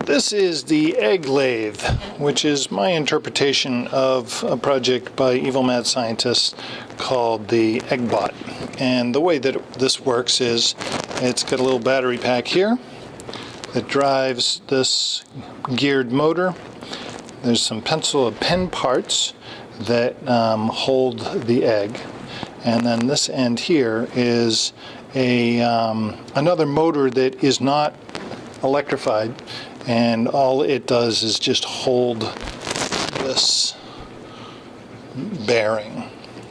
This is the EggLathe, which is my interpretation of a project by Evil Mad Scientist called the EggBot. And the way that this works is it's got a little battery pack here that drives this geared motor. There's some pen parts that hold the egg, and then this end here is another motor that is not electrified, and all it does is just hold this bearing.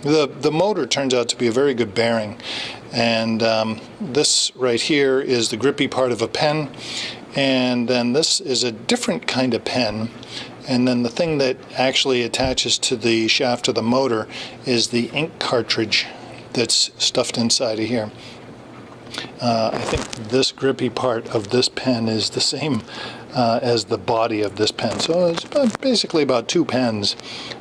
The motor turns out to be a very good bearing, and this right here is the grippy part of a pen, and then this is a different kind of pen, and then the thing that actually attaches to the shaft of the motor is the ink cartridge that's stuffed inside of here. I think this grippy part of this pen is the same as the body of this pen, so it's basically about two pens,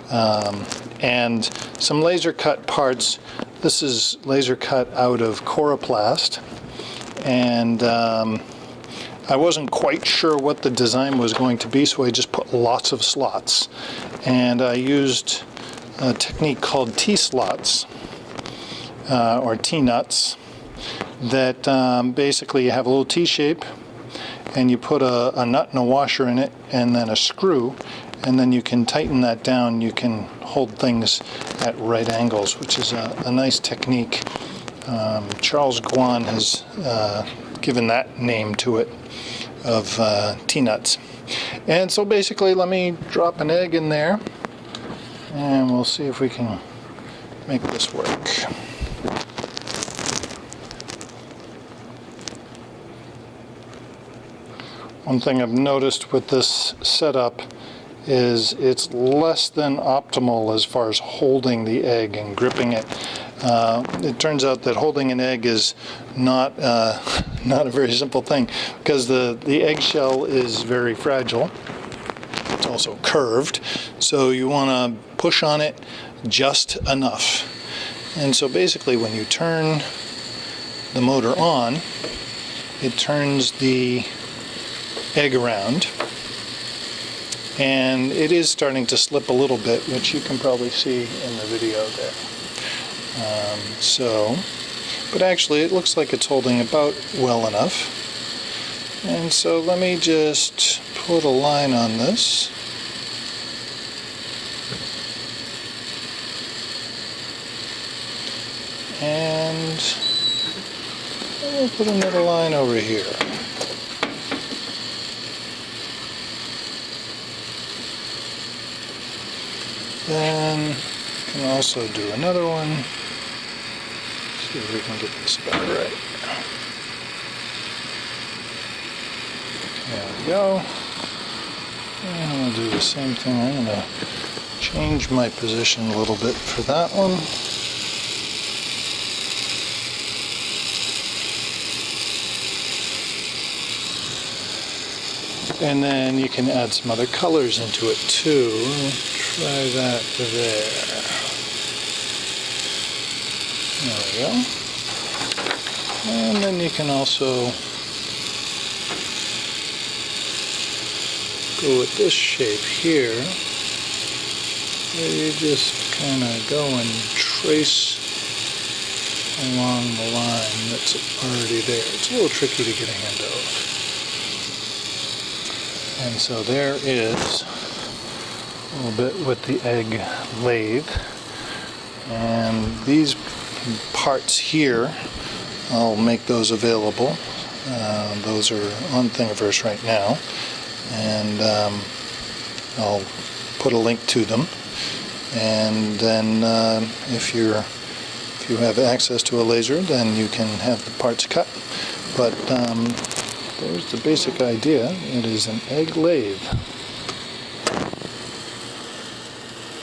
and some laser cut parts. This is laser cut out of coroplast, and I wasn't quite sure what the design was going to be, so I just put lots of slots, and I used a technique called T-slots or T-nuts, that basically you have a little T-shape, and you put a nut and a washer in it, and then a screw, and then you can tighten that down. You can hold things at right angles, which is a nice technique. Charles Guan has given that name to it, of T-nuts. And so basically, let me drop an egg in there, and we'll see if we can make this work. One thing I've noticed with this setup is it's less than optimal as far as holding the egg and gripping it. It turns out that holding an egg is not a very simple thing, because the eggshell is very fragile. It's also curved, so you want to push on it just enough. And so basically when you turn the motor on, it turns the egg around, and it is starting to slip a little bit, which you can probably see in the video there. But actually it looks like it's holding about well enough, and so let me just put a line on this. And we'll put another line over here. Then we can also do another one. See if we can get this about right. There we go. And I'll do the same thing. I'm going to change my position a little bit for that one. And then you can add some other colors into it too. Try that there. There we go. And then you can also go with this shape here, where you just kind of go and trace along the line that's already there. It's a little tricky to get a hand of. And so there is a little bit with the egg lathe, and these parts here, I'll make those available. Those are on Thingiverse right now, and I'll put a link to them. And then if you have access to a laser, then you can have the parts cut. But there's the basic idea. It is an egg lathe.